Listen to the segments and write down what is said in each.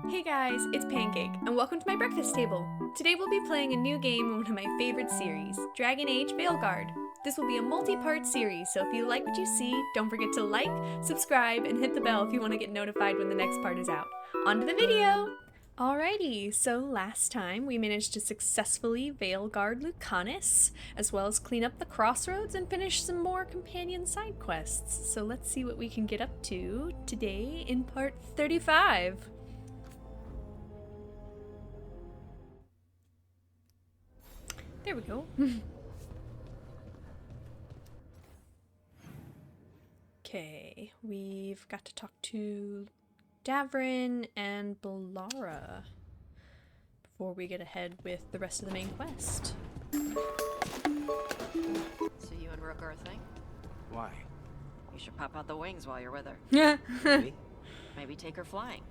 Hey guys, it's Pancake, and welcome to my breakfast table. Today we'll be playing a new game in one of my favorite series, Dragon Age Veilguard. This will be a multi-part series, so if you like what you see, don't forget to like, subscribe, and hit the bell if you want to get notified when the next part is out. On to the video! Alrighty, so last time we managed to successfully Veilguard Lucanus, as well as clean up the crossroads and finish some more companion side quests. So let's see what we can get up to today in part 35. There we go. Okay, we've got to talk to Davrin and Balara before we get ahead with the rest of the main quest. So you and Rook are a thing? Why? You should pop out the wings while you're with her. Yeah. Really? Maybe take her flying.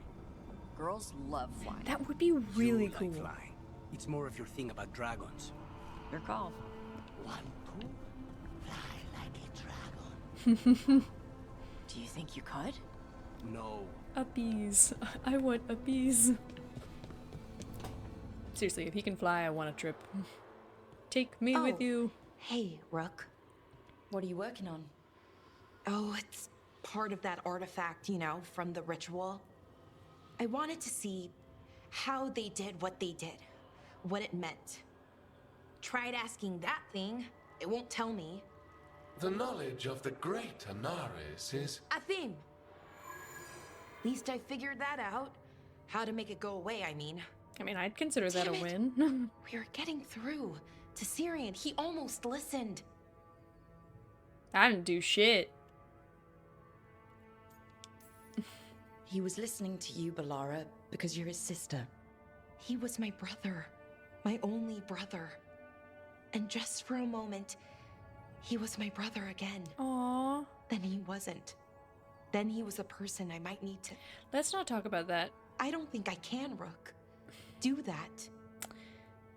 Girls love flying. That would be really You cool. like flying. It's more of your thing about dragons. Your call. Want to fly like a dragon? Do you think you could? No. A bees. I want a bees. Seriously, if he can fly, I want a trip. Take me with you. Hey, Rook. What are you working on? Oh, it's part of that artifact, you know, from the ritual. I wanted to see how they did what they did, what it meant. Tried asking that thing, it won't tell me. The knowledge of the great Anaris is... A thing! At least I figured that out. How to make it go away, I mean. I mean, I'd consider that a Damn it. win. We were getting through to Syrian. He almost listened. I didn't do shit. He was listening to you, Balara, because you're his sister. He was my brother. My only brother. And just for a moment, he was my brother again. Aww. Then he wasn't. Then he was a person I might need to... Let's not talk about that. I don't think I can, Rook. Do that.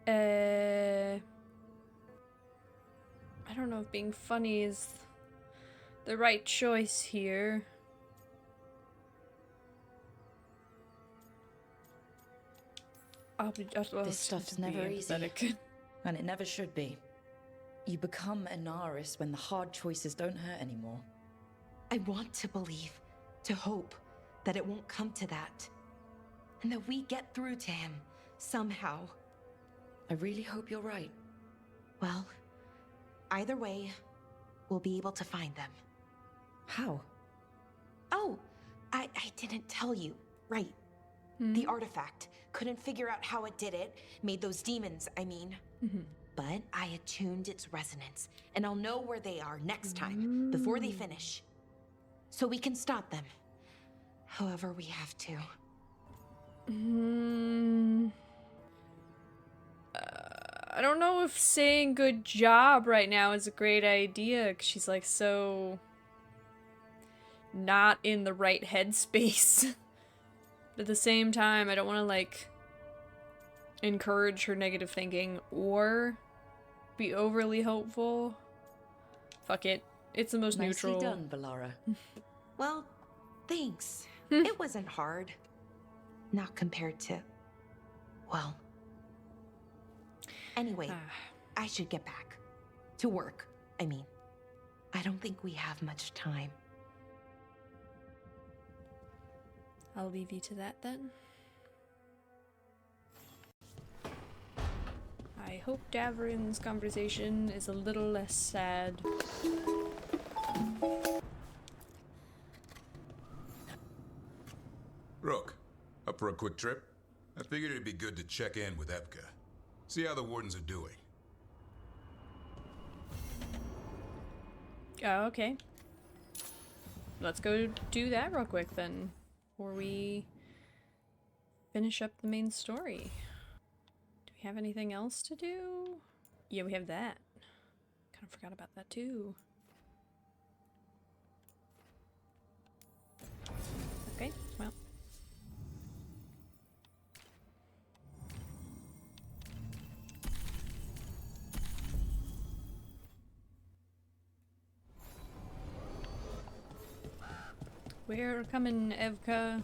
I don't know if being funny is the right choice here. This stuff's never easy. And it never should be. You become Anaris when the hard choices don't hurt anymore. I want to believe, to hope, that it won't come to that. And that we get through to him, somehow. I really hope you're right. Well, either way, we'll be able to find them. How? Oh, I didn't tell you. Right. The artifact. Couldn't figure out how it did it. Made those demons, I mean. But I attuned its resonance, and I'll know where they are next time, before they finish. So we can stop them. However we have to. I don't know if saying good job right now is a great idea, 'cause she's like so not in the right headspace. But at the same time, I don't want to like encourage her negative thinking or be overly hopeful. Fuck it. It's the most Nicely neutral. done, Balara. Well, thanks. It wasn't hard. Not compared to... well... Anyway, I should get back. To work, I mean. I don't think we have much time. I'll leave you to that then. I hope Davrin's conversation is a little less sad. Rook, up for a quick trip? I figured it'd be good to check in with Evka. See how the wardens are doing. Oh, okay. Let's go do that real quick then, before we finish up the main story. Do we have anything else to do? Yeah, we have that. Kind of forgot about that too. Okay, well. We're coming, Evka.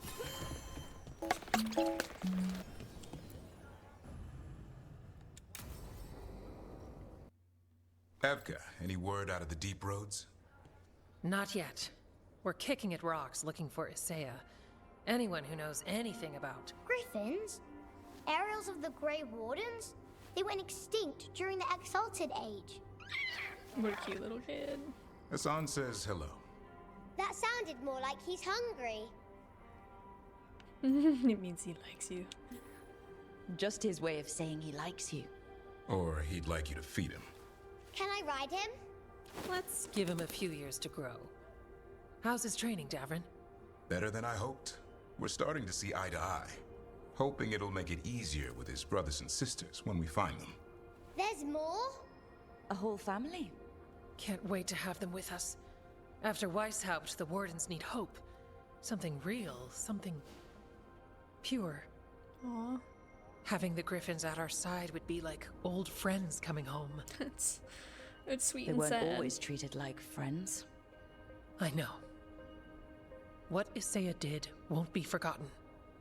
Evka, any word out of the deep roads? Not yet. We're kicking at rocks looking for Isaiah. Anyone who knows anything about... Griffins? Aerials of the Grey Wardens? They went extinct during the Exalted Age. What a cute little kid. Hassan says hello. That sounded more like he's hungry. It means he likes you. Just his way of saying he likes you. Or he'd like you to feed him. Can I ride him? Let's give him a few years to grow. How's his training, Davrin? Better than I hoped. We're starting to see eye to eye. Hoping it'll make it easier with his brothers and sisters when we find them. There's more? A whole family? Can't wait to have them with us. After Weishaupt, the Wardens need hope. Something real, something... pure. Aw. Having the Griffins at our side would be like old friends coming home. It's sweet They and weren't sad. always treated like friends. I know. What Isaiah did won't be forgotten.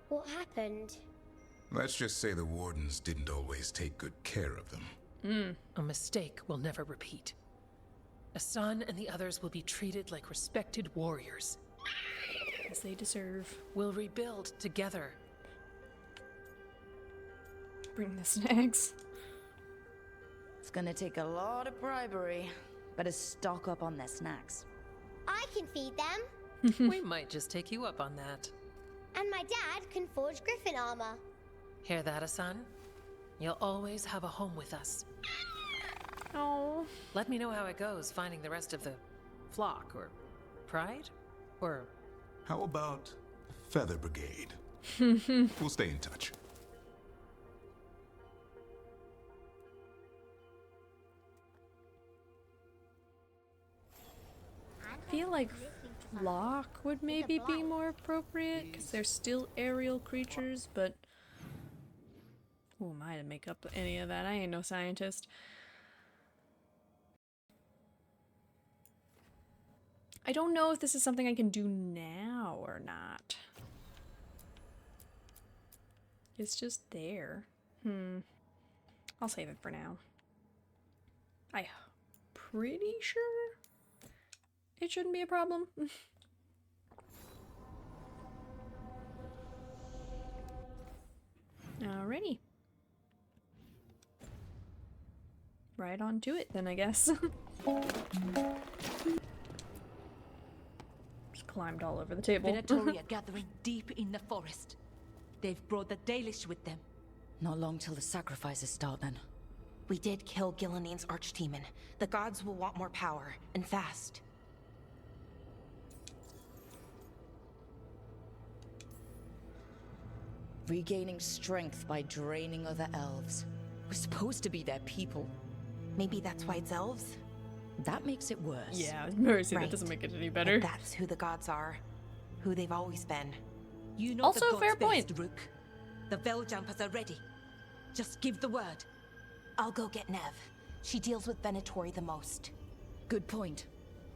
What happened? Let's just say the Wardens didn't always take good care of them. A mistake will never repeat. Asan and the others will be treated like respected warriors. As they deserve. We'll rebuild together. Bring the snacks. It's gonna take a lot of bribery. Better stock up on their snacks. I can feed them. We might just take you up on that. And my dad can forge Griffin armor. Hear that, Asan? You'll always have a home with us. Oh. Let me know how it goes finding the rest of the flock, or pride, or... How about Feather Brigade? We'll stay in touch. I feel like flock would maybe be more appropriate, because they're still aerial creatures, but... Who am I to make up any of that? I ain't no scientist. I don't know if this is something I can do now or not. It's just there. I'll save it for now. I'm pretty sure it shouldn't be a problem. Alrighty. Right on to it then, I guess. Just climbed all over the table. Venatoria gathering deep in the forest. They've brought the Dalish with them. Not long till the sacrifices start then. We did kill Gillinean's archdemon. The gods will want more power, and fast. Regaining strength by draining other elves. We're supposed to be their people. Maybe that's why it's elves? That makes it worse. Yeah, Mercy, Right. that doesn't make it any better. But that's who the gods are. Who they've always been. You know Also the a fair gods best, point. Rook. The Veiljumpers are ready. Just give the word. I'll go get Nev. She deals with Venatori the most. Good point.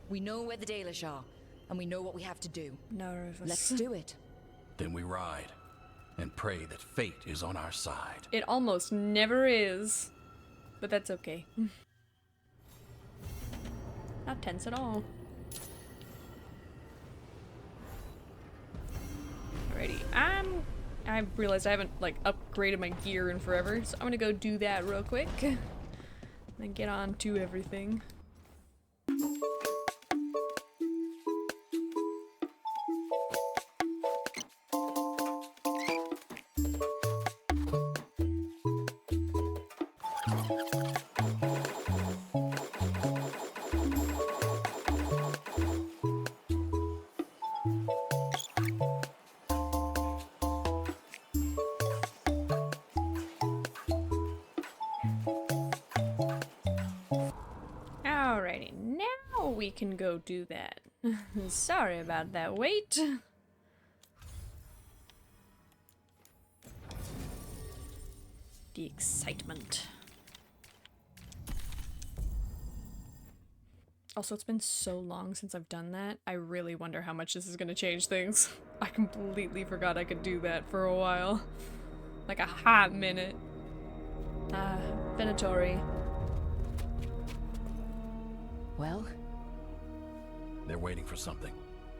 We know where the Dalish are, and we know what we have to do. Nervous. Let's do it. Then we ride and pray that fate is on our side. It almost never is. But that's okay. Not tense at all. Alrighty. I realized I haven't like upgraded my gear in forever, so I'm gonna go do that real quick. Then get on to everything. Alrighty, now we can go do that. Sorry about that wait. The excitement. Also, it's been so long since I've done that. I really wonder how much this is gonna change things. I completely forgot I could do that for a while. Like a hot minute. Venatori. Well? They're waiting for something.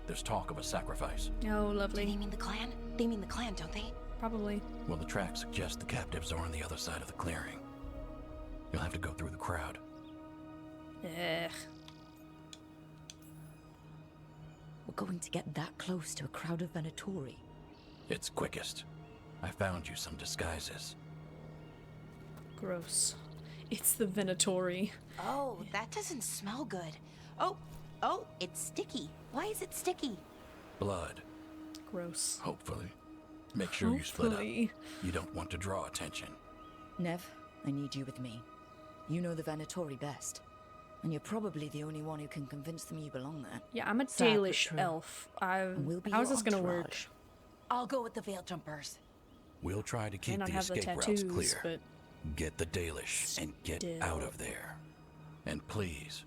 There's talk of a sacrifice. Oh, lovely. Do they mean the clan? They mean the clan, don't they? Probably. Well, the tracks suggest the captives are on the other side of the clearing. You'll have to go through the crowd. Ugh. We're going to get that close to a crowd of Venatori. It's quickest. I found you some disguises. Gross. It's the Venatori. Oh, that doesn't smell good. Oh, it's sticky. Why is it sticky? Blood, Gross. hopefully. Make sure you split up. Hopefully. You don't want to draw attention. Nev, I need you with me. You know the Venatori best. And you're probably the only one who can convince them you belong there. Yeah, I'm a Sad but Dalish true. elf. We'll be How's your this gonna work? entourage. I'll go with the Veil Jumpers. We'll try to May keep not the have the escape routes tattoos, clear. but Get the Dalish and get Still. out of there. And please,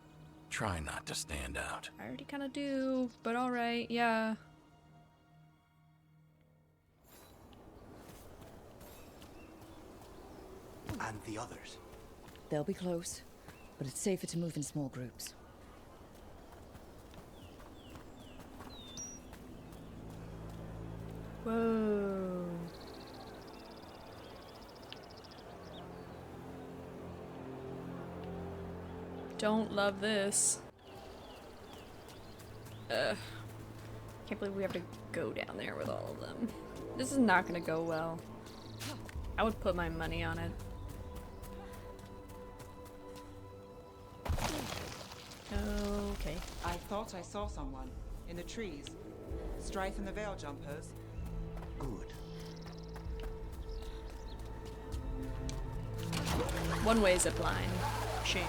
try not to stand out. I already kind of do. But all right, yeah. And the others? They'll be close, but it's safer to move in small groups. Whoa. Don't love this. Ugh. Can't believe we have to go down there with all of them. This is not gonna go well. I would put my money on it. Okay. I thought I saw someone in the trees. Strife and the Veil Jumpers. Good. One-way zipline. Shame.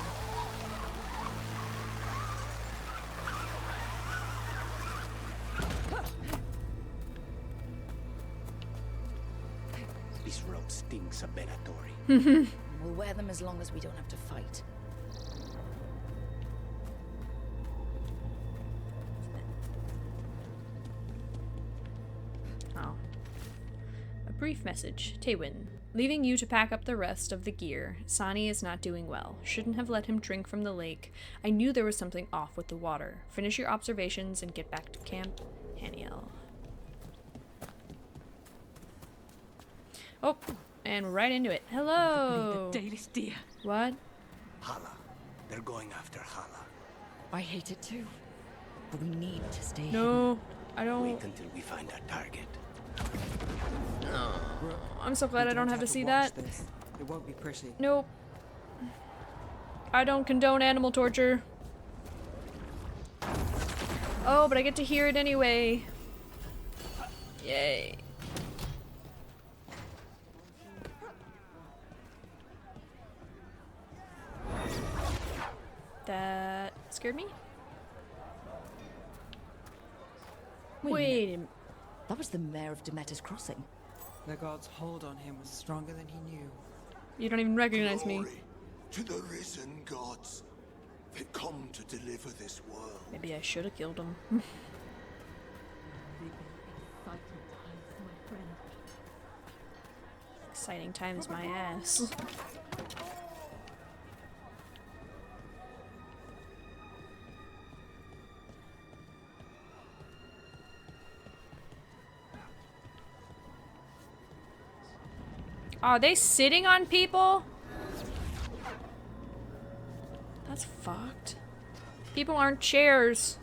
This road stinks of Venatori. We'll wear them as long as we don't have to fight. Oh. A brief message. Taywin. Leaving you to pack up the rest of the gear. Sani is not doing well. Shouldn't have let him drink from the lake. I knew there was something off with the water. Finish your observations and get back to camp. Haniel. Oh, and right into it. Hello! The Dalish deer. What? Hala. They're going after Hala. I hate it too. But we need to stay No, I Wait don't. until we find our target. I'm so glad I don't have to see that. This. It won't be pretty. Nope. I don't condone animal torture. Oh, but I get to hear it anyway. Yay. That scared me? Wait a minute. That was the mayor of Demeter's Crossing. The god's hold on him was stronger than he knew. You don't even recognize me. Glory to the risen gods. They come to deliver this world. Maybe I should have killed him. Exciting times, my ass. Are they sitting on people? That's fucked. People aren't chairs.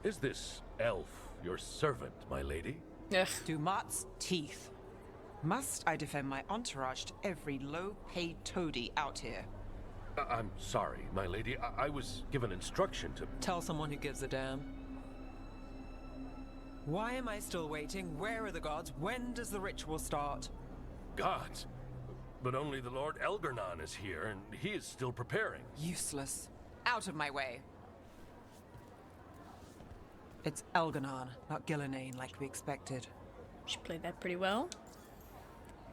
Is this elf your servant, my lady? Ugh. Dumat's teeth. Must I defend my entourage to every low-paid toady out here? I'm sorry, my lady. I was given instruction to... Tell someone who gives a damn. Why am I still waiting? Where are the gods? When does the ritual start? Gods? But only the Lord Elgarnon is here, and he is still preparing. Useless. Out of my way. It's Elgarnon, not Gillenane like we expected. She played that pretty well.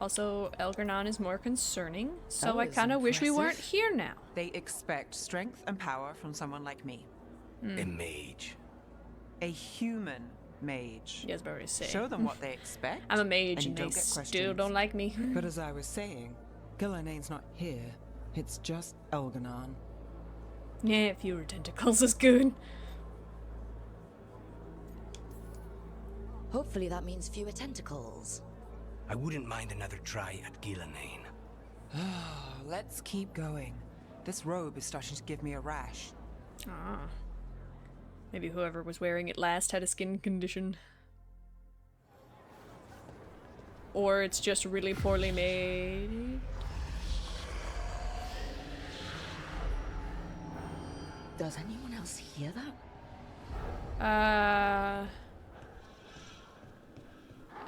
Also, Elgernon is more concerning, so That I was kind of wish we weren't impressive. here now. They expect strength and power from someone like me. A mage. A human mage. Yes, but I say. Show them what they expect. I'm a mage and and they don't get still questions. don't like me. But as I was saying, Gillanane's not here. It's just Elgernon. Yeah, fewer tentacles is good. Hopefully that means fewer tentacles. I wouldn't mind another try at Gillanane. Let's keep going. This robe is starting to give me a rash. Ah. Maybe whoever was wearing it last had a skin condition. Or it's just really poorly made. Does anyone else hear that?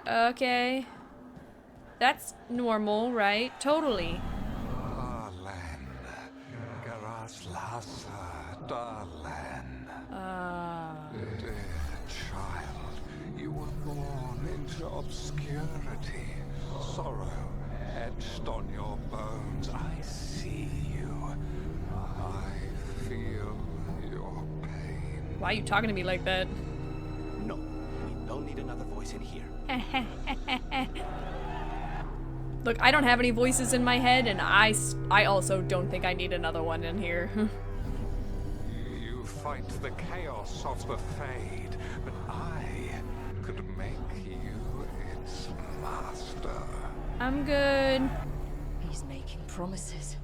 Okay. That's normal, right? Totally. Darlen. Garaslasa, Darlen. Dear child, you were born into obscurity. Sorrow etched on your bones. I see you. I feel your pain. Why are you talking to me like that? No, we don't need another voice in here. Look, I don't have any voices in my head, and I also don't think I need another one in here. You fight the chaos of the Fade, but I could make you its master. I'm good. He's making promises.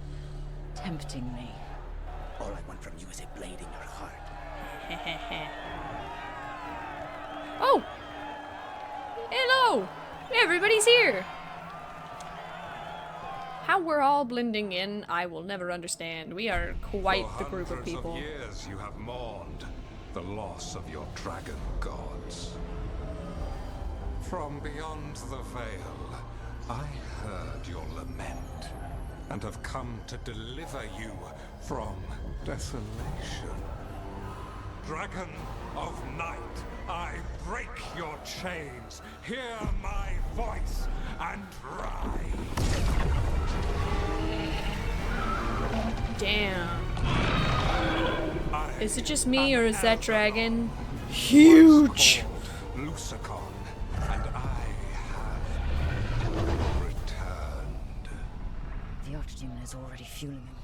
Tempting me. All I want from you is a blade in your heart. Oh! Hello! Everybody's here! How we're all blending in, I will never understand. We are quite the group of people. For years you have mourned the loss of your dragon gods. From beyond the veil, I heard your lament and have come to deliver you from desolation. Dragon of night, I break your chains. Hear my voice and ride. Damn. Is it just me, or is that dragon huge? Lusacan, and I have returned. The Archdemon is already fueling him.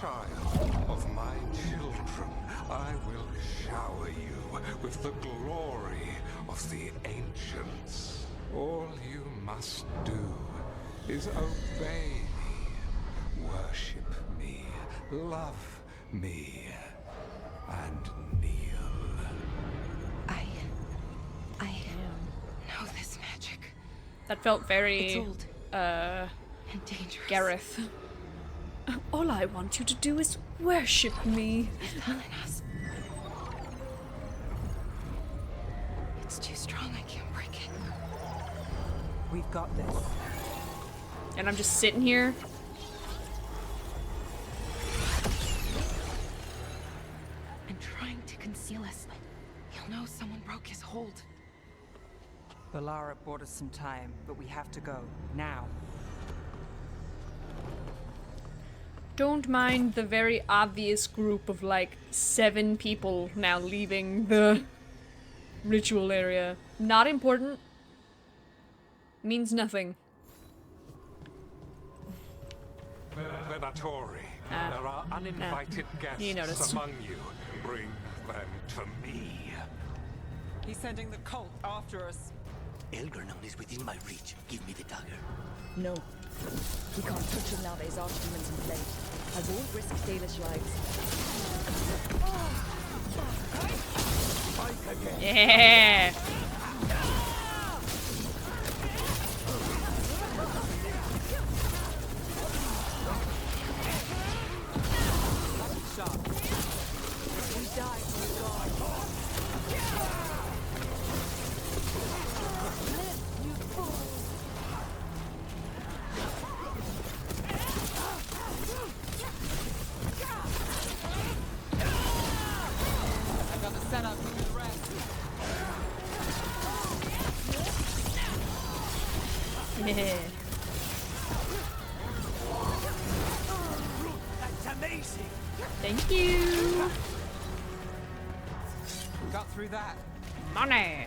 Child of my children, I will shower you with the glory of the ancients. All you must do is obey me, worship me, love me, and kneel. I know this magic. That felt very, It's old and dangerous. Gareth. All I want you to do is worship me. Us. It's too strong, I can't break it. We've got this. And I'm just sitting here. I'm trying to conceal us. He'll know someone broke his hold. Valara bought us some time, but we have to go. Now. Don't mind the very obvious group of like 7 people now leaving the ritual area. Not important. Means nothing. Venatori, there are uninvited he guests noticed. among you. Bring them to me. He's sending the cult after us. Elgernon is within my reach. Give me the dagger. No. We can't touch him now that his Archdemon's in play. I won't risk Dalish lives. Yeah. Yeah. Thank you. Got through that. Money.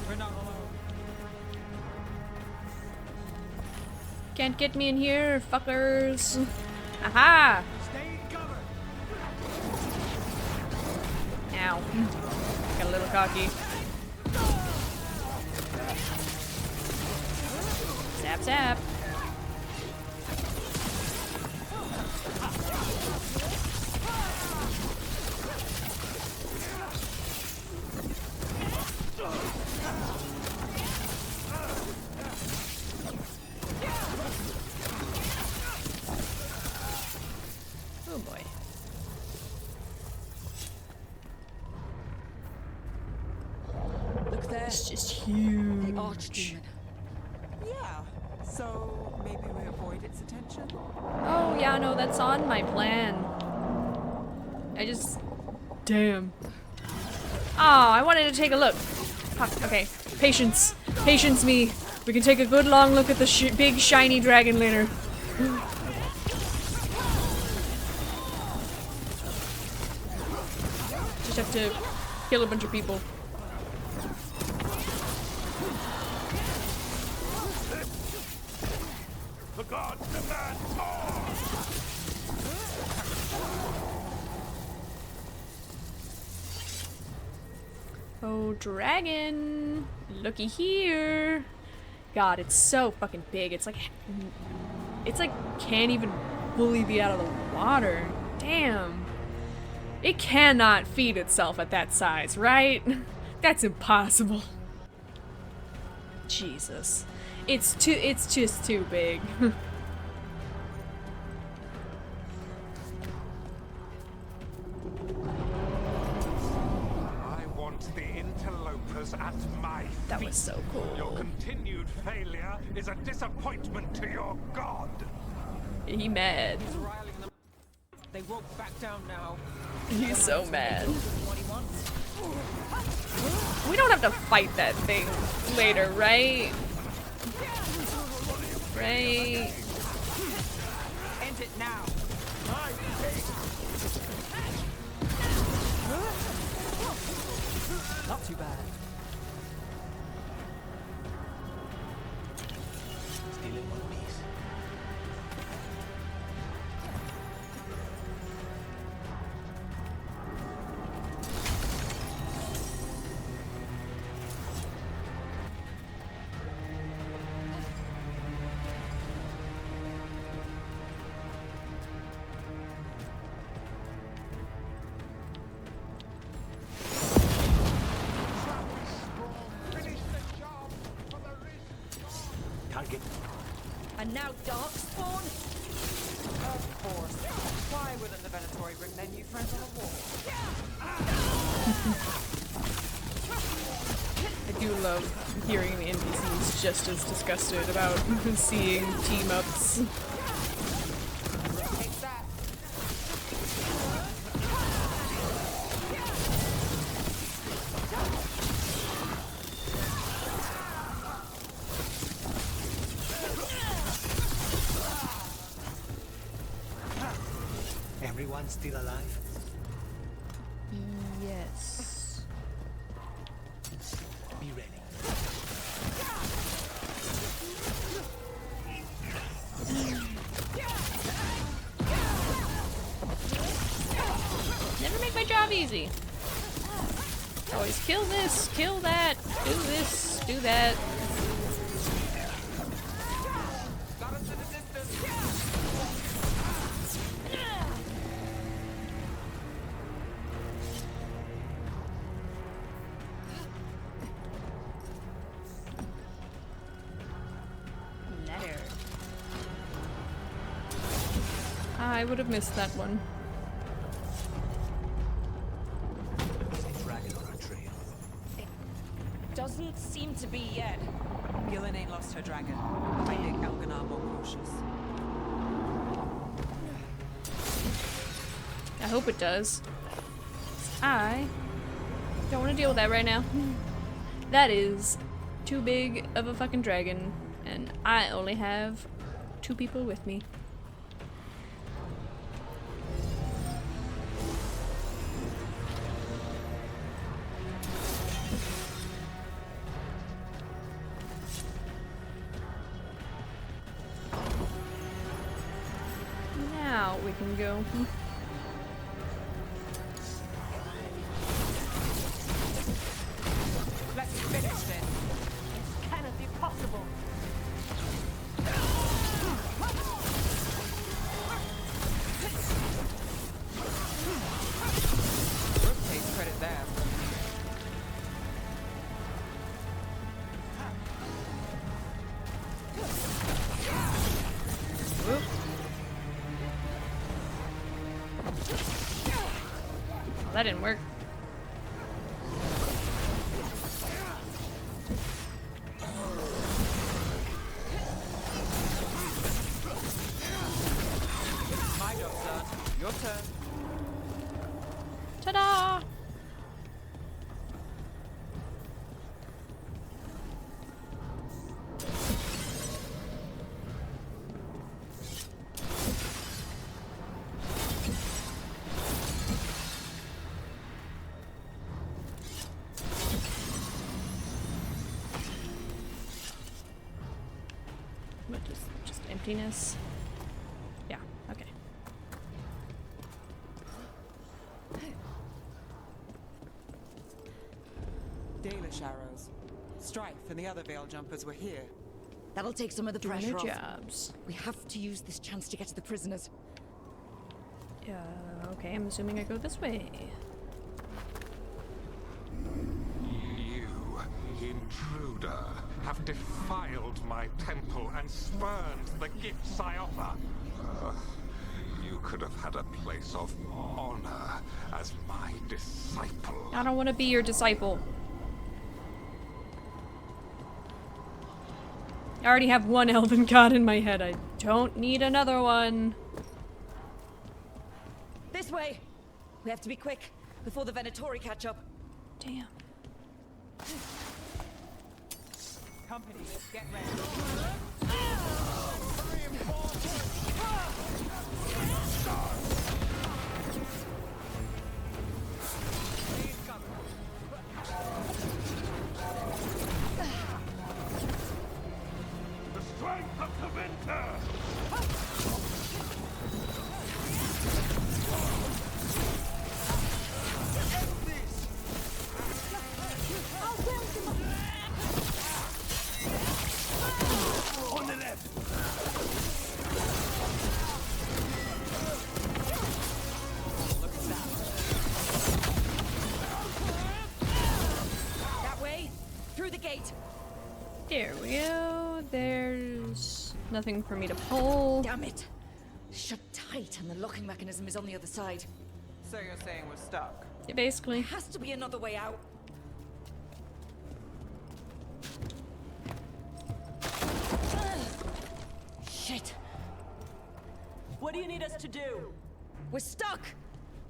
We're not alone. Can't get me in here, fuckers. Aha! Ow. Got a little cocky. Zap, zap. Oh boy. Look there. It's just huge. The archdemon. Yeah. So maybe we avoid its attention? Oh, yeah, no, that's on my plan. I just... Damn. Oh, I wanted to take a look. Fuck, okay. Patience. Patience me. We can take a good long look at the big shiny dragon later. Just have to kill a bunch of people. The gods demand more! Oh, dragon. Looky here. God, it's so fucking big. It's like can't even fully be out of the water. Damn. It cannot feed itself at that size, right? That's impossible. Jesus. It's just too big. I want the interlopers at my feet. That was so cool. Your continued failure is a disappointment to your god. He mad. They won't back down now. He's so mad. We don't have to fight that thing later, right? Right. End it now. Not too bad. Still in one piece. Target. And now Darkspawn? Of course. Why wouldn't the Venatori bring their new friends on a wall? I do love hearing the NPCs just as disgusted about seeing team-ups. Take that. Everyone still alive? Yes. Be ready. Never make my job easy. Always kill this, kill that, do this, do that. Letter. I would have missed that one. Doesn't seem to be yet. Gillen ain't lost her dragon. I make Elganar more cautious. I hope it does. I don't want to deal with that right now. That is too big of a fucking dragon. And I only have 2 people with me. Now we can go. Let's finish this. This cannot be possible. Brooke takes credit there. Whoop. That didn't work. My go, son. Your turn. Ta-da! What, just emptiness? Yeah, okay. Dalish arrows. Strife and the other Veil jumpers were here. That'll take some of the Doing pressure their off. jobs. We have to use this chance to get to the prisoners. Okay, I'm assuming I go this way. You, intruder, have defiled my temple and spurned the gifts I offer. You could have had a place of honor as my disciple. I don't want to be your disciple. I already have one elven god in my head. I don't need another one. This way! We have to be quick before the Venatori catch up. Damn. Company, get ready. The strength of the winter! On the left! That way, through the gate. There we go. There's nothing for me to pull. Damn it! Shut tight, and the locking mechanism is on the other side. So you're saying we're stuck? Yeah, basically. There has to be another way out. Shit! What do you need us to do? We're stuck!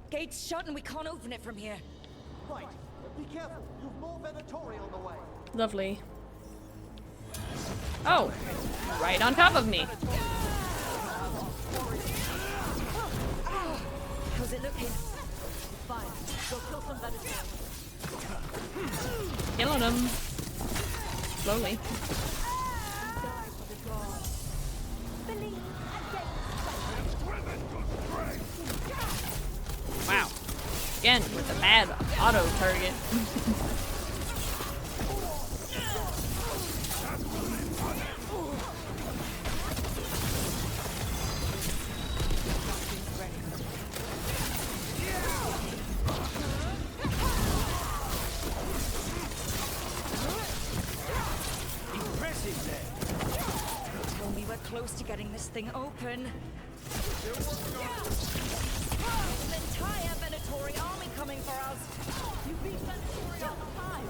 Gate's shut and we can't open it from here. Right. Be careful. You've more Venatori on the way. Lovely. Oh, right on top of me. How's it looking? Fine. Go kill some Venatori. Killing him. Slowly. Wow. Again, with a bad auto target. When we were close to getting this thing open. An entire Venatori army coming for us. You beat Venatori all the time.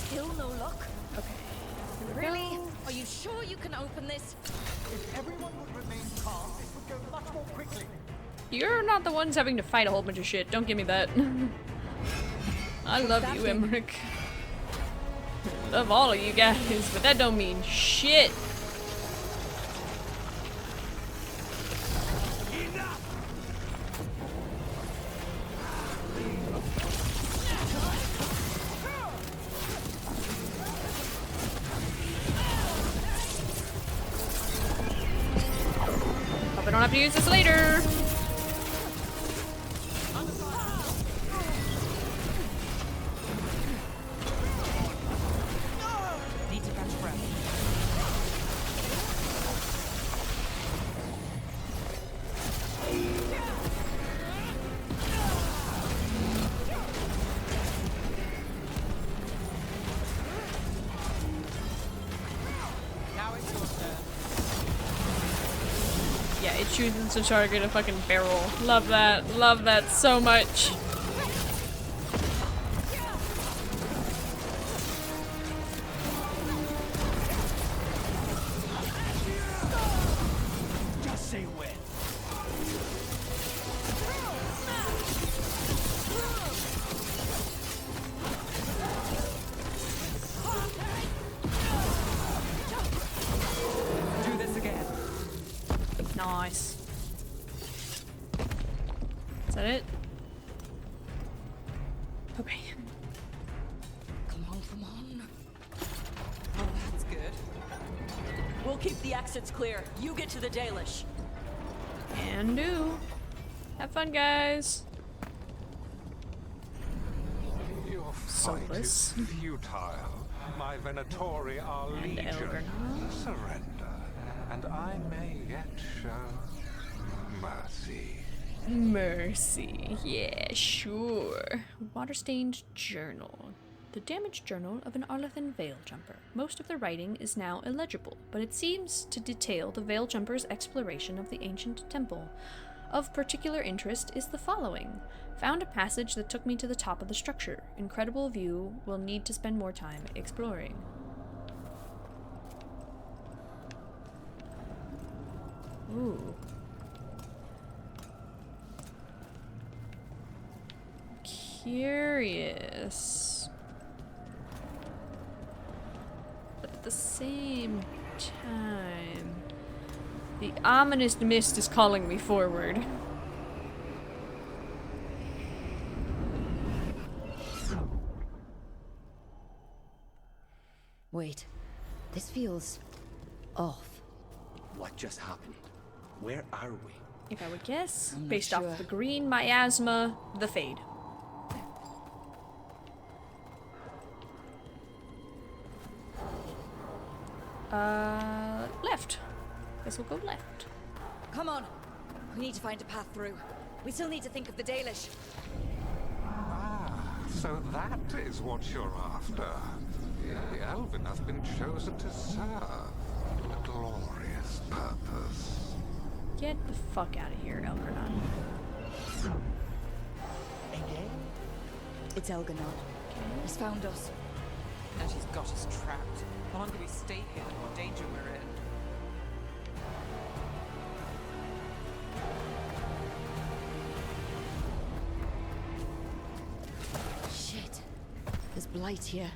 Still no luck. Okay. Really? Are you sure you can open this? If everyone would remain calm, this would go much more quickly. You're not the ones having to fight a whole bunch of shit. Don't give me that. I love you, Emmerich. Love all of you guys, but that don't mean shit. Hope I don't have to use this later. Need to catch breath. Now it's your turn. Yeah, it chooses to target a fucking barrel. Love that. Love that so much. Just say when. Do this again. Nice. Is that it? Okay. Come on, come on. Oh, that's good. We'll keep the exits clear. You get to the Dalish. And do. Have fun, guys. Your fight is futile. My Venatori are legion. Elgernot. Surrender, and I may yet show mercy. Mercy. Yeah, sure. Water-stained journal. The damaged journal of an Arlathan Veil Jumper. Most of the writing is now illegible, but it seems to detail the Veil Jumper's exploration of the ancient temple. Of particular interest is the following. Found a passage that took me to the top of the structure. Incredible view. Will need to spend more time exploring. Ooh. Curious. But at the same time, the ominous mist is calling me forward. Wait, this feels off. What just happened? Where are we? If I would guess, I'm not based sure. off the green miasma, the Fade. Left. Guess we'll go left. Come on. We need to find a path through. We still need to think of the Dalish. Ah, so that is what you're after. The Elven have been chosen to serve a glorious purpose. Get the fuck out of here, Elgernot. It's Elgernot. He's found us. And she's got us trapped. The longer we stay here, the more danger we're in. Shit. There's blight here.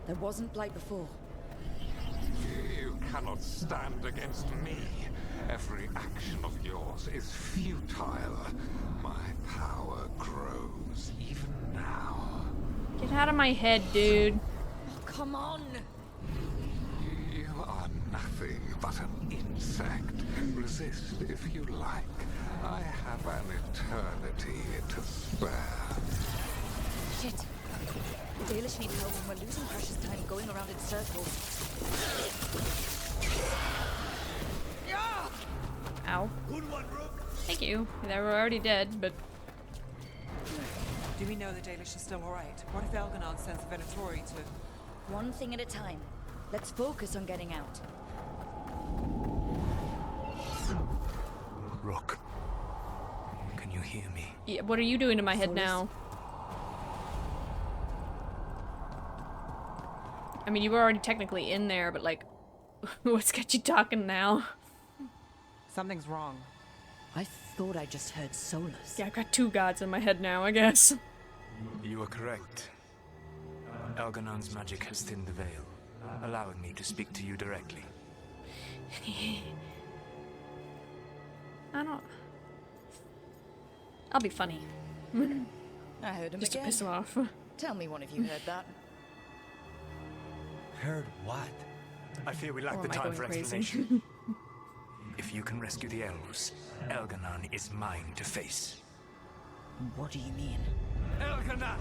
There wasn't blight before. You cannot stand against me. Every action of yours is futile. My power grows even now. Get out of my head, dude. Oh, come on. You are nothing but an insect. Resist if you like. I have an eternity to spare. Shit. The Dalish need help and we're losing precious time going around in circles. Ow. Good one, Rook. Thank you. They were already dead, but... Do we know the Dalish are still alright? What if Elgernot sends the Venatori to... One thing at a time. Let's focus on getting out. Rook, can you hear me? Yeah, what are you doing to my head now? I mean, you were already technically in there, but like, what's got you talking now? Something's wrong. I thought I just heard Solus. Yeah, I've got two gods in my head now, I guess. You are correct. Algernon's magic has thinned the veil, allowing me to speak to you directly. I'll be funny. I heard him Just again. to piss him off. Tell me one of you heard that. Heard what? I fear we Or lack the am I time going for crazy? explanation. If you can rescue the elves, Elgarnon is mine to face. What do you mean? Elgarnon!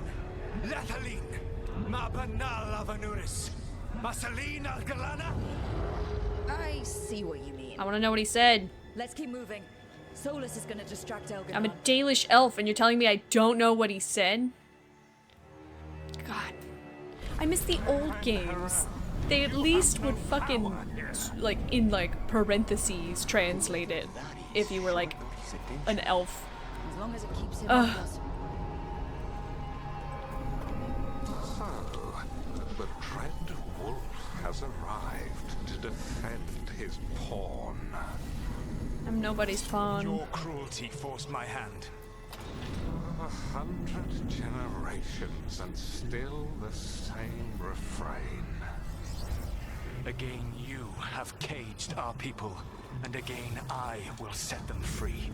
Lathaline! Ma banal avanuris! Masaline Algalana! I see what you mean. I want to know what he said. Let's keep moving. Solus is gonna distract Elgarnon. I'm a Dalish elf and you're telling me I don't know what he said? God. I miss the old games. They at least would fucking, like, in, like, parentheses translate it. If you were, like, an elf. As long as it keeps him on us. So, the Dread Wolf has arrived to defend his pawn. I'm nobody's pawn. Your cruelty forced my hand. 100 generations and still the same refrain. Again you have caged our people, and again I will set them free.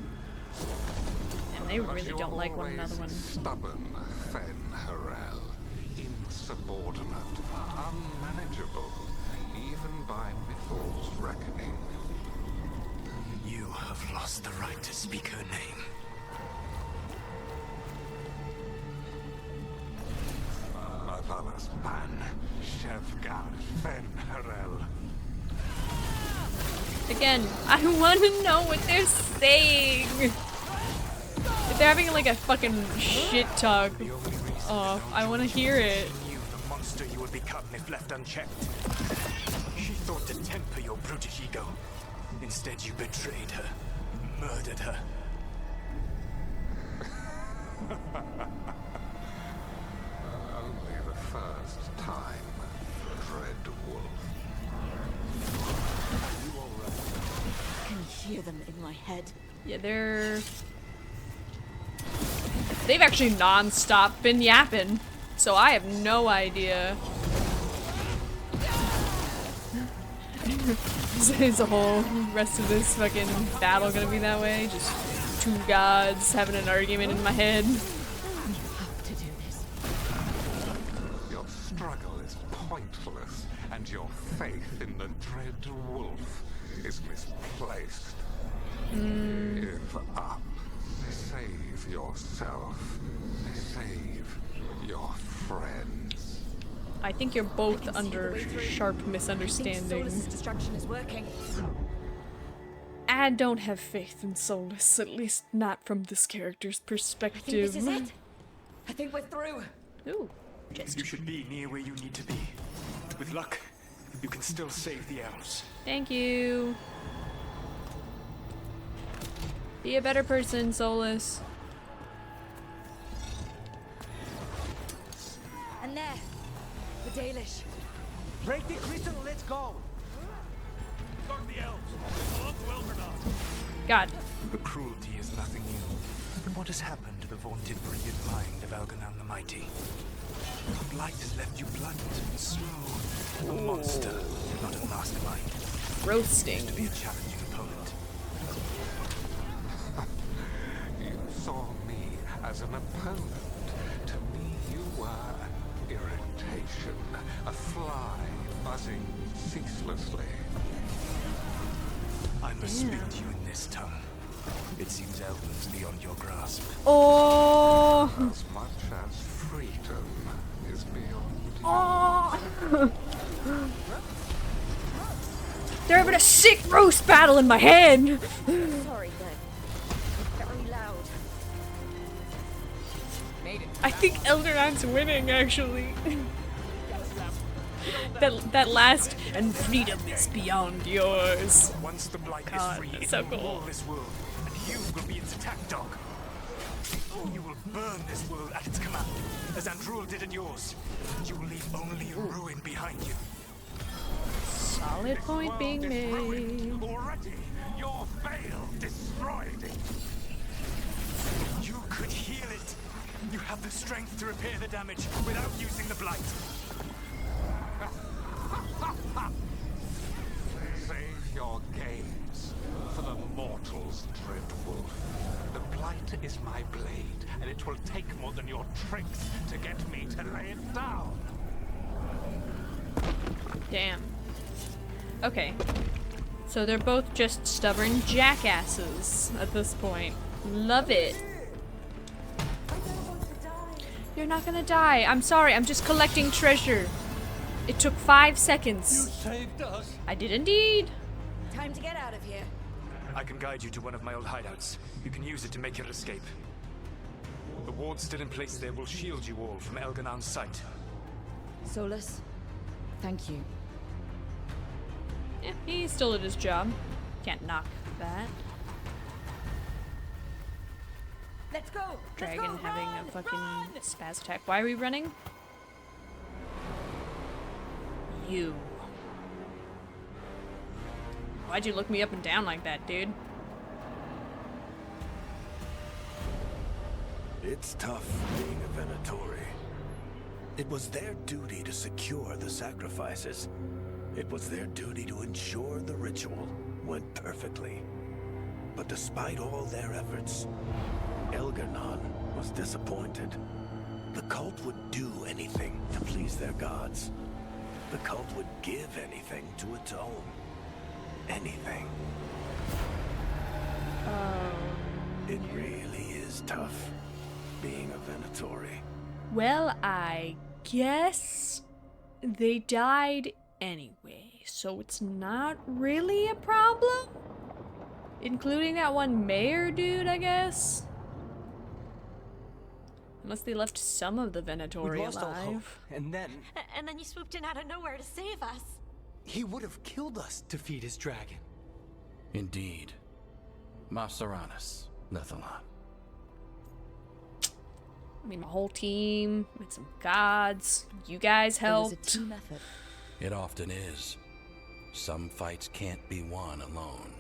And they really don't like one another one. Stubborn Fen Harel, insubordinate, unmanageable, even by Mythal's reckoning. You have lost the right to speak her name. Avalas Ban, Shevgar Fen Harel. Again, I want to know what they're saying. If they're having like a fucking shit talk off, I want to hear it. She knew the monster you would become if left unchecked. She thought to temper your brutish ego. Instead, you betrayed her, murdered her. Only the first time, Dread Wolf. Are you alright? I can hear them in my head. Yeah, they've actually non-stop been yapping, so I have no idea. Is the whole rest of this fucking battle gonna be that way? Just two gods having an argument in my head. Your struggle is pointless, and your faith in the Dread Wolf is misplaced. Give up. Save yourself. Save your friends. I think you're both under sharp misunderstanding. Solus' distraction is working. I don't have faith in Solus, at least not from this character's perspective. I think this is it. I think we're through. Ooh. You should be near where you need to be. With luck, you can still save the elves. Thank you. Be a better person, Solus. And there, the Dalish. Break the crystal, let's go. Guard the elves. Belong to Elgarnon. God. The cruelty is nothing new. But what has happened to the vaunted brilliant mind of Elgarnon the Mighty? The blight has left you blunt and slow. A monster, not a mastermind. Roasting. To be a challenging opponent. You saw me as an opponent. To me, you were an irritation, a fly buzzing ceaselessly. I must speak to you in this tongue. It seems Elven's beyond your grasp. Oh. As much as freedom is beyond you. Oh. They're having a sick roast battle in my head. Sorry, Dad. Very loud. I think Elgarnon's winning, actually. that last and freedom is beyond yours. Once the blight God, is free, that's it so will cool. rule this world, and you will be its attack dog. You will burn this world at its command, as Andrul did in yours. You will leave only ruin behind you. Solid point being made. Already, your veil destroyed it. You could heal it. You have the strength to repair the damage without using the blight. Save your games for the mortals, Dreadwolf. The blight is my blade, and it will take more than your tricks to get me to lay it down. Damn. Okay. So they're both just stubborn jackasses at this point. Love it. You're not gonna die. I'm sorry, I'm just collecting treasure. It took 5 seconds. You saved us. I did indeed. Time to get out of here. I can guide you to one of my old hideouts. You can use it to make your escape. The ward still in place there will shield you all from Elganon's sight. Solus, thank you. Yeah, he still did his job. Can't knock that. Let's go! Dragon having a fucking spaz attack. Why are we running? You. Why'd you look me up and down like that, dude? It's tough being a Venatori. It was their duty to secure the sacrifices. It was their duty to ensure the ritual went perfectly. But despite all their efforts, Elganon was disappointed. The cult would do anything to please their gods. The cult would give anything to atone. Anything. It really is tough being a Venatori. Well, I guess they died anyway, so it's not really a problem? Including that one mayor dude, I guess? Unless they left some of the Venatori lost all hope, alive. and then And then you swooped in out of nowhere to save us. he would have killed us to feed his dragon. Indeed. Mapsaranus, Lethalon. I mean, my whole team, with some gods, you guys helped. It was a team effort. It often is. Some fights can't be won alone.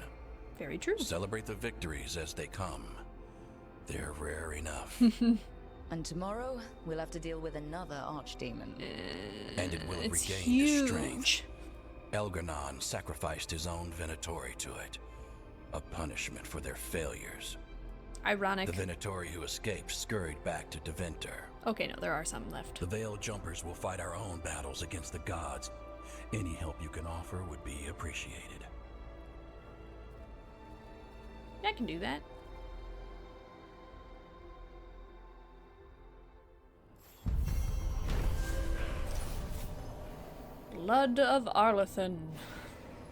Very true. Celebrate the victories as they come. They're rare enough. And tomorrow, we'll have to deal with another archdemon. And it will It's regain huge. its strength. Elganon sacrificed his own Venatori to it. A punishment for their failures. Ironic. The Venatori who escaped scurried back to Deventer. Okay, no, there are some left. The Veil Jumpers will fight our own battles against the gods. Any help you can offer would be appreciated. I can do that. Blood of Arlathan.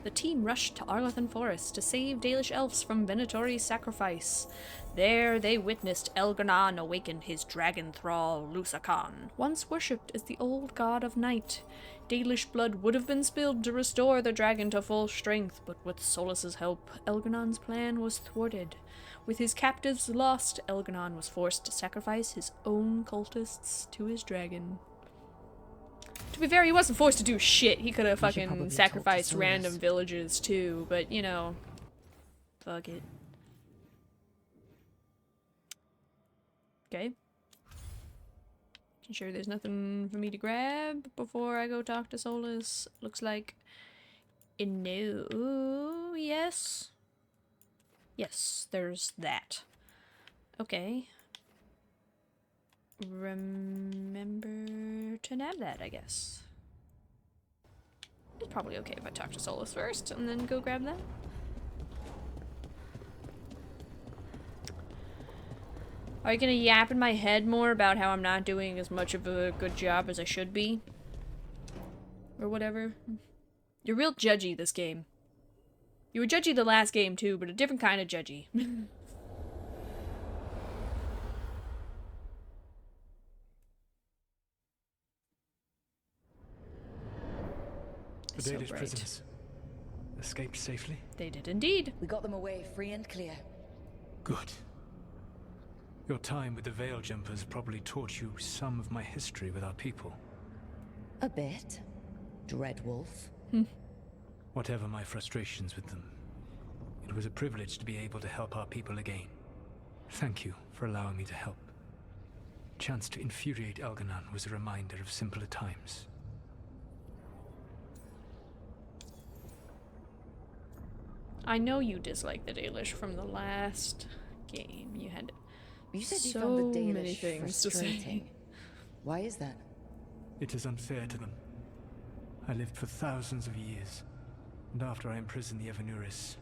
The team rushed to Arlathan Forest to save Dalish elves from Venatori's sacrifice. There they witnessed Elganon awaken his dragon thrall, Lusacan, once worshipped as the old god of night. Dalish blood would have been spilled to restore the dragon to full strength, but with Solus's help, Elganon's plan was thwarted. With his captives lost, Elganon was forced to sacrifice his own cultists to his dragon. To be fair, he wasn't forced to do shit. He could have fucking sacrificed random villages too, but you know, fuck it. Okay. Sure there's nothing for me to grab before I go talk to Solus. Looks like no. Yes. Yes, there's that. Okay. Remember to nab that, I guess. It's probably okay if I talk to Solus first and then go grab that. Are you gonna yap in my head more about how I'm not doing as much of a good job as I should be? Or whatever? You're real judgy this game. You were judgy the last game too, but a different kind of judgy. The Dalish prisoners escaped safely? They did indeed. We got them away free and clear. Good. Your time with the Veil Jumpers probably taught you some of my history with our people. A bit. Dreadwolf. Whatever my frustrations with them, It was a privilege to be able to help our people again. Thank you for allowing me to help. The chance to infuriate Elganon was a reminder of simpler times. I know you dislike the Dalish from the last game. You had you said you so found the Dalish many things to say. Why is that? It is unfair to them. I lived for thousands of years, and after I imprisoned the Evanuris,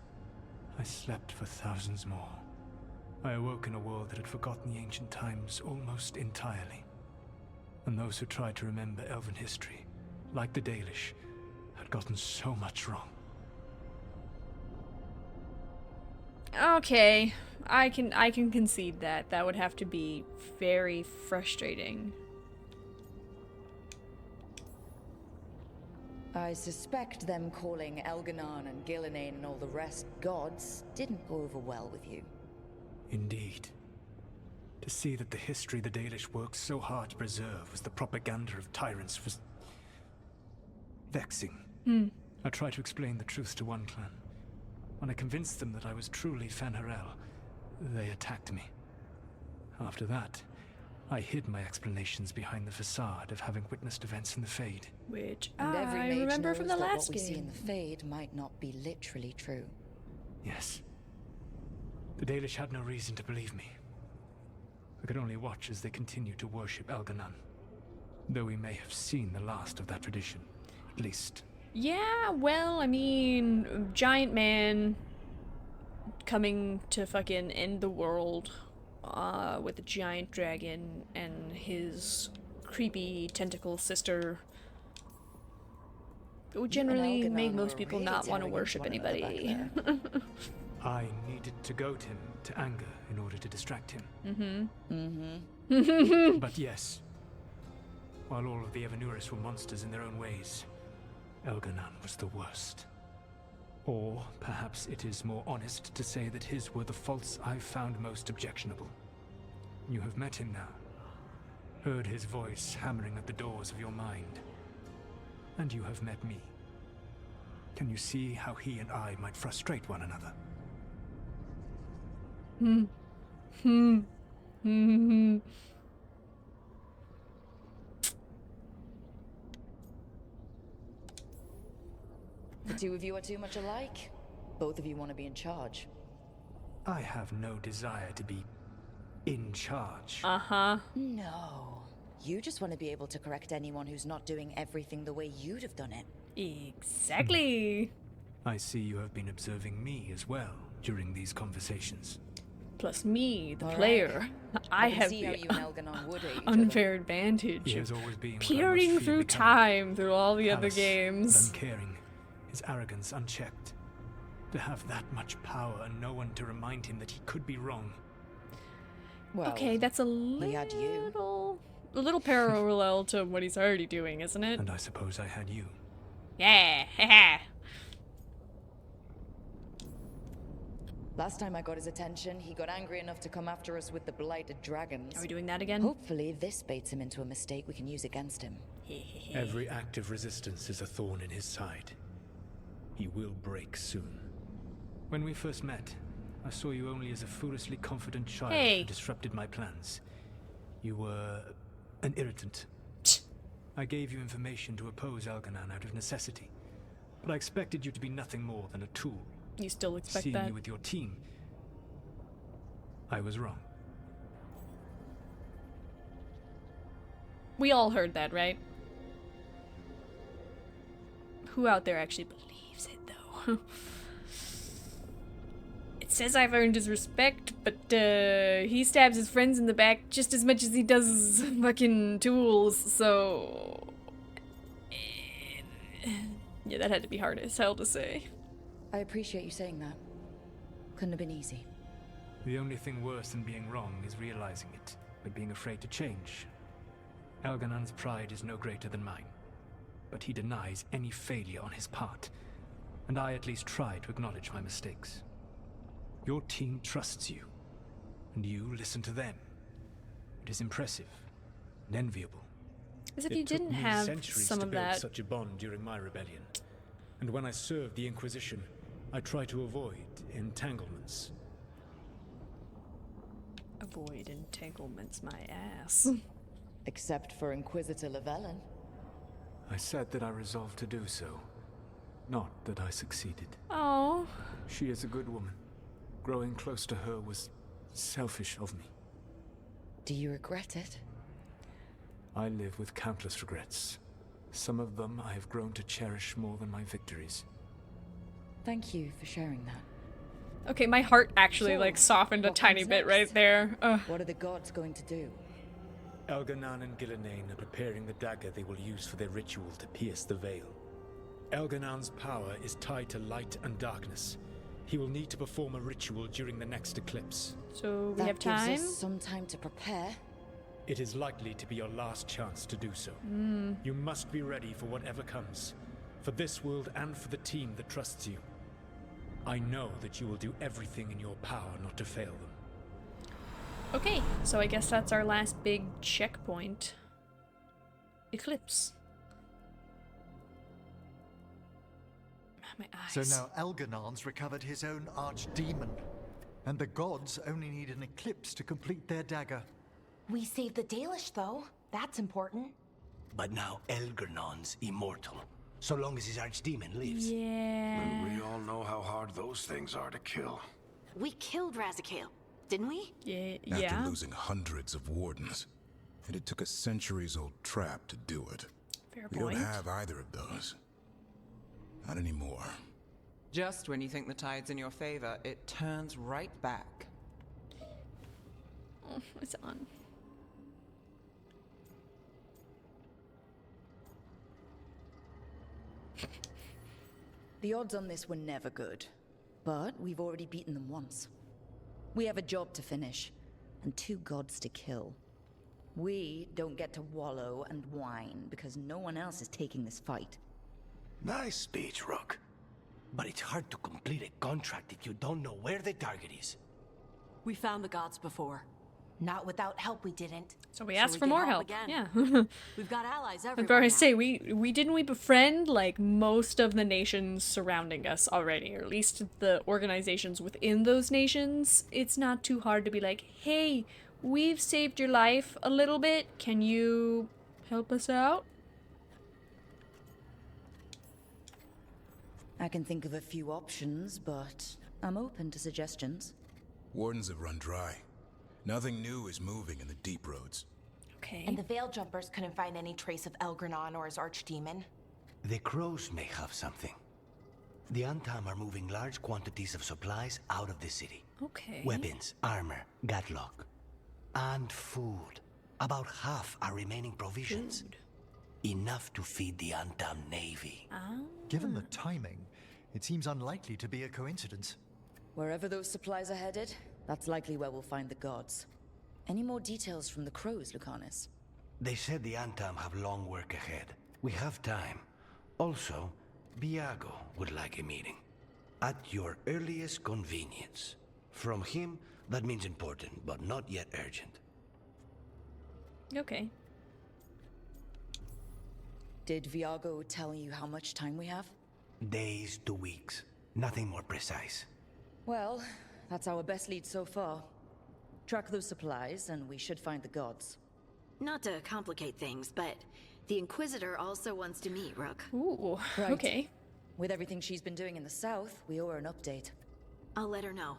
I slept for thousands more. I awoke in a world that had forgotten the ancient times almost entirely. And those who tried to remember Elven history, like the Dalish, had gotten so much wrong. Okay, I can concede that. That would have to be very frustrating. I suspect them calling Elganon and Gillenane and all the rest gods didn't go over well with you. Indeed. To see that the history the Dalish worked so hard to preserve was the propaganda of tyrants was vexing. I tried to explain the truth to one clan. When I convinced them that I was truly Fen'Harel, they attacked me. After that, I hid my explanations behind the facade of having witnessed events in the Fade. Which and every I mage remember from the knows that last what we see in game. the Fade might not be literally true. Yes. The Dalish had no reason to believe me. I could only watch as they continued to worship Elganon, though we may have seen the last of that tradition, at least. Yeah, well, I mean, giant man coming to fucking end the world with a giant dragon and his creepy tentacle sister. It would generally make most people not want to worship anybody. I needed to goad him to anger in order to distract him. But yes, while all of the Evanuris were monsters in their own ways, Elganon was the worst. Or perhaps it is more honest to say that his were the faults I found most objectionable. You have met him now, heard his voice hammering at the doors of your mind, and you have met me. Can you see how he and I might frustrate one another? The two of you are too much alike. Both of you want to be in charge. I have no desire to be in charge. No. You just want to be able to correct anyone who's not doing everything the way you'd have done it. Exactly. I see you have been observing me as well during these conversations. Plus me, the player. I have see how you and Elganon would hate each unfair advantage He of has always been peering through time through all the other games. Uncaring, his arrogance unchecked. To have that much power and no one to remind him that he could be wrong. Well, okay, that's a little parallel to what he's already doing, isn't it? And I suppose I had you. Yeah, Last time I got his attention, he got angry enough to come after us with the blighted dragons. Are we doing that again? Hopefully this baits him into a mistake we can use against him. Every act of resistance is a thorn in his side. He will break soon. When we first met, I saw you only as a foolishly confident child who disrupted my plans. You were an irritant. I gave you information to oppose Elganon out of necessity, but I expected you to be nothing more than a tool. You still expect Seeing that? you with your team, I was wrong. We all heard that, right? Who out there actually believes it, though? It says I've earned his respect, but he stabs his friends in the back just as much as he does fucking tools, so... Yeah, that had to be hard as hell to say. I appreciate you saying that. Couldn't have been easy. The only thing worse than being wrong is realizing it, but being afraid to change. Elganon's pride is no greater than mine, but he denies any failure on his part, and I at least try to acknowledge my mistakes. Your team trusts you, and you listen to them. It is impressive and enviable. As if you didn't have centuries some to of build that. such a bond during my rebellion, and when I served the Inquisition, I try to avoid entanglements. Avoid entanglements, my ass. Except for Inquisitor Llewellyn. I said that I resolved to do so, not that I succeeded. Oh. She is a good woman. Growing close to her was selfish of me. Do you regret it? I live with countless regrets. Some of them I have grown to cherish more than my victories. Thank you for sharing that. Okay, my heart actually like softened a tiny bit right there. Ugh. What are the gods going to do? Elganan and Gillenane are preparing the dagger they will use for their ritual to pierce the veil. Elganan's power is tied to light and darkness. He will need to perform a ritual during the next eclipse. So we have time? That gives us some time to prepare. It is likely to be your last chance to do so. You must be ready for whatever comes. For this world and for the team that trusts you. I know that you will do everything in your power not to fail them. Okay, so I guess that's our last big checkpoint. Eclipse. My eyes. So now Elganan's recovered his own archdemon. And the gods only need an eclipse to complete their dagger. We saved the Dalish, though. That's important. But now Elganan's immortal, so long as his archdemon lives. Yeah. And we all know how hard those things are to kill. We killed Razikale, didn't we? Yeah. After losing hundreds of wardens. And it took a centuries-old trap to do it. Fair We point. don't have either of those. Not anymore. Just when you think the tide's in your favor, it turns right back. Oh, it's on. The odds on this were never good, but we've already beaten them once. We have a job to finish, and 2 gods to kill. We don't get to wallow and whine because no one else is taking this fight. Nice speech, Rook. But it's hard to complete a contract if you don't know where the target is. We found the gods before. Not without help, we didn't. So we asked for more help. Again. Yeah. We've got allies I'm everywhere. going to say we befriend like most of the nations surrounding us already, or at least the organizations within those nations. It's not too hard to be like, hey, we've saved your life a little bit. Can you help us out? I can think of a few options, but I'm open to suggestions. Wardens have run dry. Nothing new is moving in the deep roads. Okay. And the Veil Jumpers couldn't find any trace of Elgranon or his archdemon. The crows may have something. The Antam are moving large quantities of supplies out of the city. Okay. Weapons, armor, gatlock. And food. About half are remaining provisions. Enough to feed the Antam navy. Given the timing, it seems unlikely to be a coincidence. Wherever those supplies are headed, that's likely where we'll find the gods. Any more details from the crows, Lucanus? They said the Antam have long work ahead. We have time. Also, Viago would like a meeting. At your earliest convenience. From him, that means important, but not yet urgent. Okay. Did Viago tell you how much time we have? Days to weeks. Nothing more precise. Well, that's our best lead so far. Track those supplies, and we should find the gods. Not to complicate things, but the Inquisitor also wants to meet Rook. Ooh, right. Okay. With everything she's been doing in the south, we owe her an update. I'll let her know.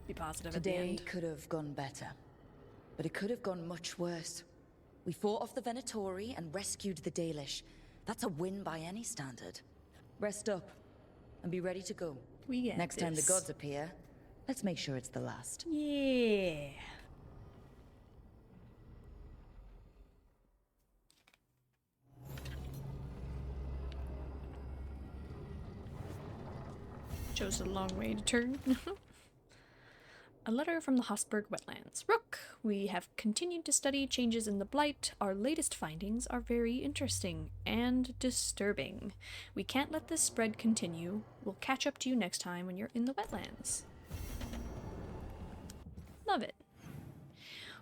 Be positive at the Today end. could have gone better, but it could have gone much worse. We fought off the Venatori and rescued the Dalish. That's a win by any standard. Rest up and be ready to go. We get Next time the this. gods appear, let's make sure it's the last. Yeah. Chose a long way to turn. A letter from the Hosberg wetlands. Rook, we have continued to study changes in the blight. Our latest findings are very interesting and disturbing. We can't let this spread continue. We'll catch up to you next time when you're in the wetlands. Love it.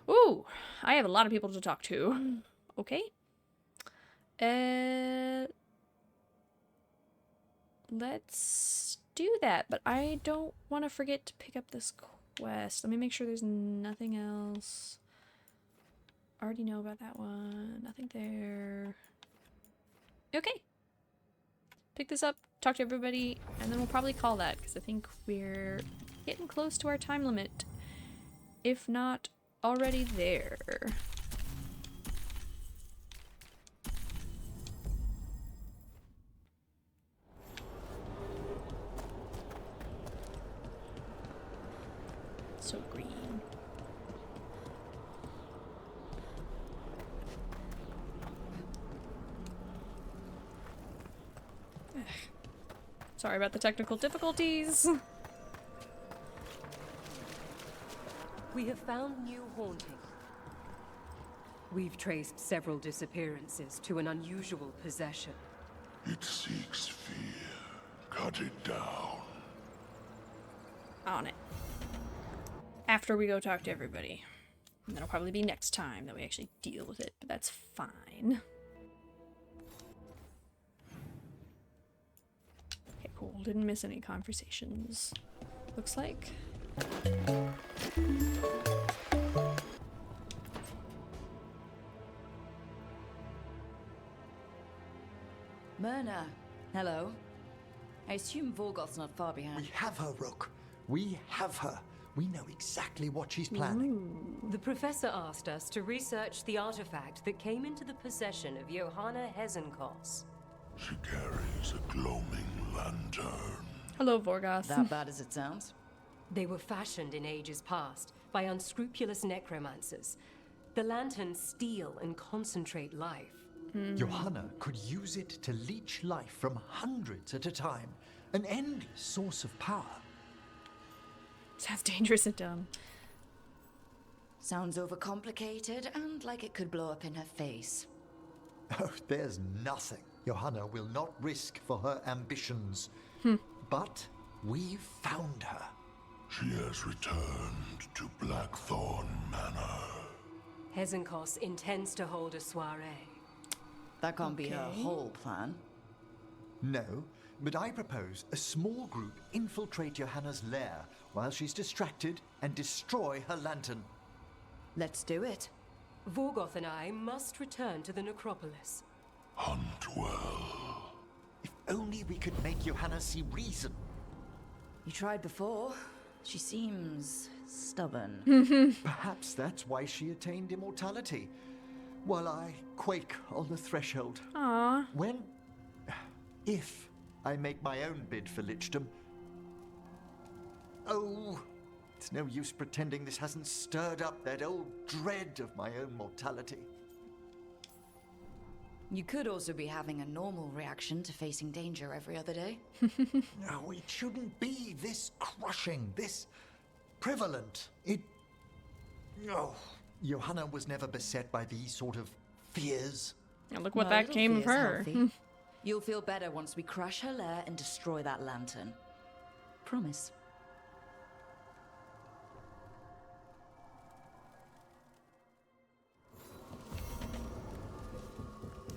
Ooh, I have a lot of people to talk to. Okay. let's do that, but I don't want to forget to pick up this quest. Let me make sure there's nothing else. Already know about that one. Nothing there. Okay. Pick this up, talk to everybody, and then we'll probably call that, because I think we're getting close to our time limit. If not already there. So green. Ugh. Sorry about the technical difficulties. We have found new haunting. We've traced several disappearances to an unusual possession. It seeks fear. Cut it down. On it. After we go talk to everybody. And that'll probably be next time that we actually deal with it, but that's fine. Okay, cool. Didn't miss any conversations. Looks like. Myrna, hello. I assume Vorgoth's not far behind. We have her, Rook. We have her. We know exactly what she's planning. The professor asked us to research the artifact that came into the possession of Johanna Hezenkos. She carries a gloaming lantern. Hello, Vorgoth. That bad as it sounds? They were fashioned in ages past by unscrupulous necromancers. The lanterns steal and concentrate life. Johanna could use it to leech life from hundreds at a time. An endless source of power. Sounds dangerous and dumb. Sounds overcomplicated and like it could blow up in her face. Oh, there's nothing Johanna will not risk for her ambitions. But we've found her. She has returned to Blackthorn Manor. Hezenkos intends to hold a soiree. That can't be her whole plan. No, but I propose a small group infiltrate Johanna's lair while she's distracted and destroy her lantern. Let's do it. Vorgoth and I must return to the necropolis. Hunt well. If only we could make Johanna see reason. You tried before. She seems stubborn. Perhaps that's why she attained immortality. While I quake on the threshold. Aww. If I make my own bid for lichdom. Oh, it's no use pretending this hasn't stirred up that old dread of my own mortality. You could also be having a normal reaction to facing danger every other day. No, it shouldn't be this crushing, this prevalent. No. Johanna was never beset by these sort of fears. And look what that came of her. You'll feel better once we crush her lair and destroy that lantern. Promise.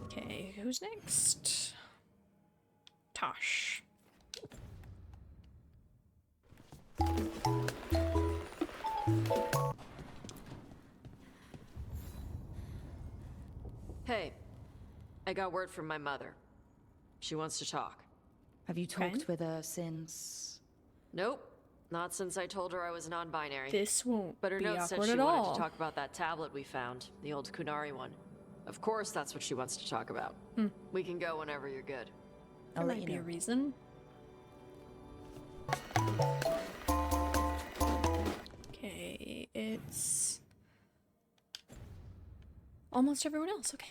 Okay, who's next? Tosh. Hey, I got word from my mother. She wants to talk. Have you talked with her since? Nope, not since I told her I was non-binary. This won't But her be note said awkward she at wanted all. to talk about that tablet we found, the old Kunari one. Of course that's what she wants to talk about. We can go whenever you're good. There might be a reason. Okay, it's almost everyone else. Okay.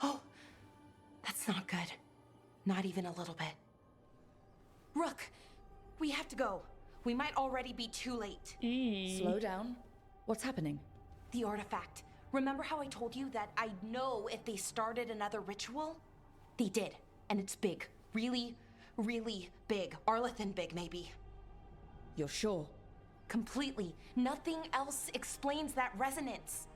Oh, that's not good. Not even a little bit. Rook, we have to go. We might already be too late. Slow down. What's happening? The artifact. Remember how I told you that I'd know if they started another ritual? They did, and it's big. Really, really big. Arlathan big, maybe. You're sure? Completely. Nothing else explains that resonance.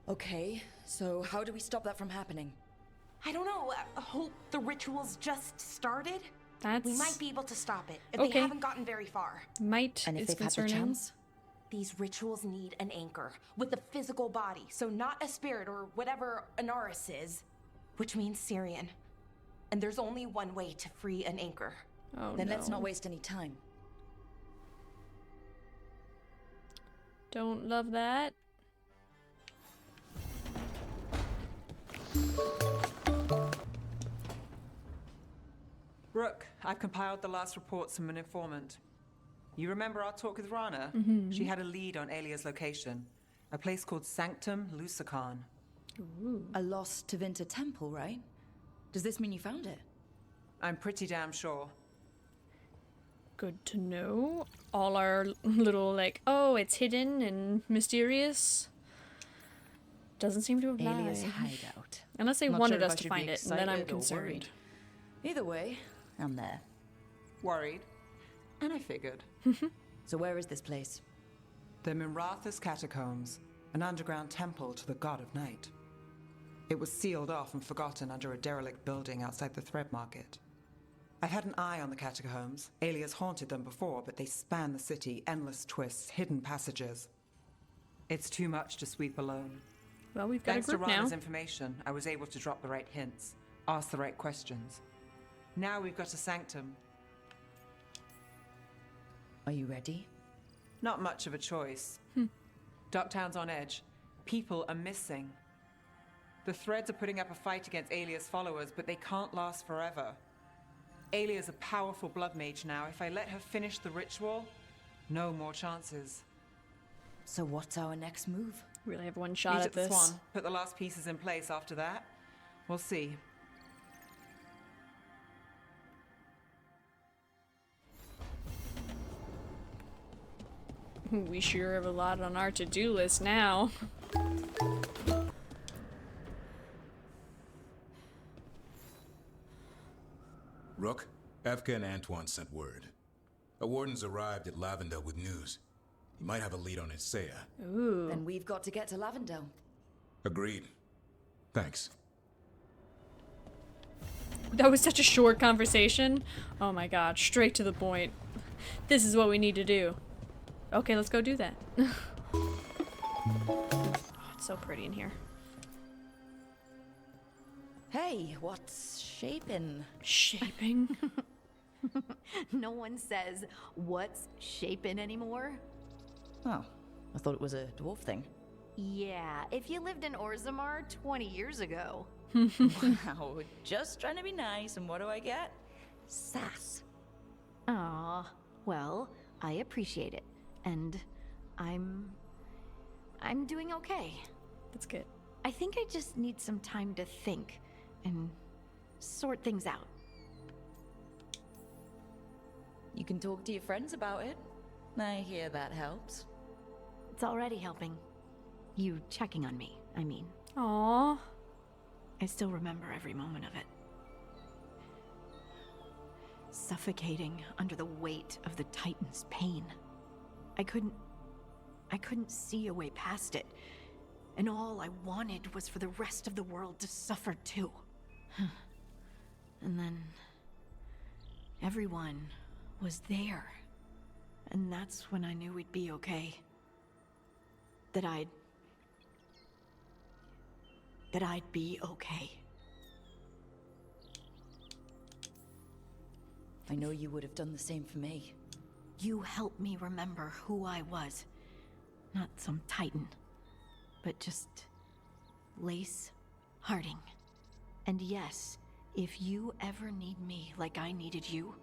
Okay, so how do we stop that from happening? I don't know. Hope the ritual's just started? We might be able to stop it. They haven't gotten very far. Might and if is they've concerning. had the chance? These rituals need an anchor with a physical body, so not a spirit or whatever Anaris is, which means Syrian. And there's only one way to free an anchor. Oh, then no. let's not waste any time. Don't love that. Rook, I've compiled the last reports from an informant. You remember our talk with Rana? She had a lead on Alia's location. A place called Sanctum Lusacan. A lost Tevinter temple, right? Does this mean you found it? I'm pretty damn sure. Good to know. All our little, like, oh, it's hidden and mysterious. Doesn't seem to apply. Alia's hideout. Unless they Not wanted sure if us I to should find be it, and then I'm excited or concerned. worried. Either way, I'm there. Worried. And I figured. So where is this place? The Mirathas Catacombs, an underground temple to the god of night. It was sealed off and forgotten under a derelict building outside the Thread Market. I've had an eye on the catacombs. Alias haunted them before, but they span the city, endless twists, hidden passages. It's too much to sweep alone. Well, we've got Thanks a group to Rana's now. information, I was able to drop the right hints, ask the right questions. Now we've got a sanctum. Are you ready? Not much of a choice. Docktown's on edge. People are missing. The Threads are putting up a fight against Alia's followers, but they can't last forever. Alia's a powerful blood mage now. If I let her finish the ritual, no more chances. So what's our next move? Really have one shot Meet at the this. Swan. Put the last pieces in place after that. We'll see. We sure have a lot on our to-do list now. Rook, Evka and Antoine sent word. A warden's arrived at Lavendale with news. He might have a lead on Isaiah. Ooh. Then we've got to get to Lavendale. Agreed. Thanks. That was such a short conversation. Oh my god, straight to the point. This is what we need to do. Okay, let's go do that. Oh, it's so pretty in here. Hey, what's shaping? Shaping? No one says, what's shaping anymore? Oh, I thought it was a dwarf thing. Yeah, if you lived in Orzammar 20 years ago. Wow, just trying to be nice, and what do I get? Sass. Aw, well, I appreciate it. And I'm doing okay. That's good. I think I just need some time to think and sort things out. You can talk to your friends about it. I hear that helps. It's already helping. You checking on me, I mean. Aww. I still remember every moment of it. Suffocating under the weight of the Titan's pain. I couldn't see a way past it. And all I wanted was for the rest of the world to suffer too. And then everyone was there. And that's when I knew we'd be okay. That I'd be okay. I know you would have done the same for me. You helped me remember who I was. Not some titan, but just Lace Harding. And yes, if you ever need me like I needed you,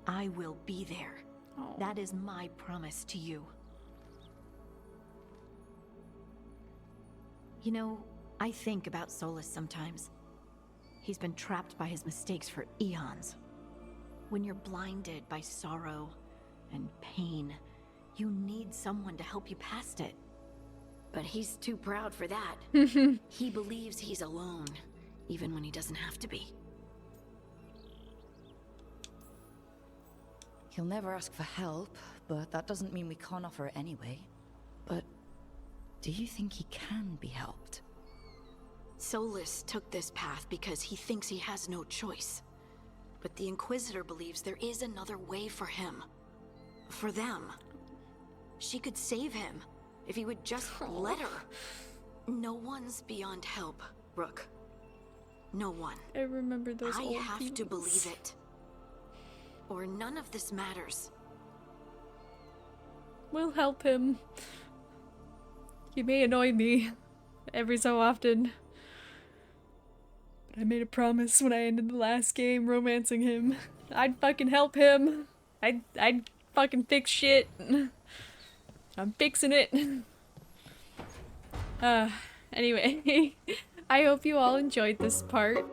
I will be there. Oh. That is my promise to you. You know, I think about Solus sometimes. He's been trapped by his mistakes for eons. When you're blinded by sorrow and pain, you need someone to help you past it. But he's too proud for that. He believes he's alone, even when he doesn't have to be. He'll never ask for help, but that doesn't mean we can't offer it anyway. But Do you think he can be helped? Solus took this path because he thinks he has no choice. But the Inquisitor believes there is another way for him. For them. She could save him if he would just let her. No one's beyond help, Rook. No one. I remember those old I have to people. believe it. Or none of this matters. We'll help him. He may annoy me every so often. But I made a promise when I ended the last game romancing him. I'd fucking help him. I'd fucking fix shit. I'm fixing it. Anyway, I hope you all enjoyed this part.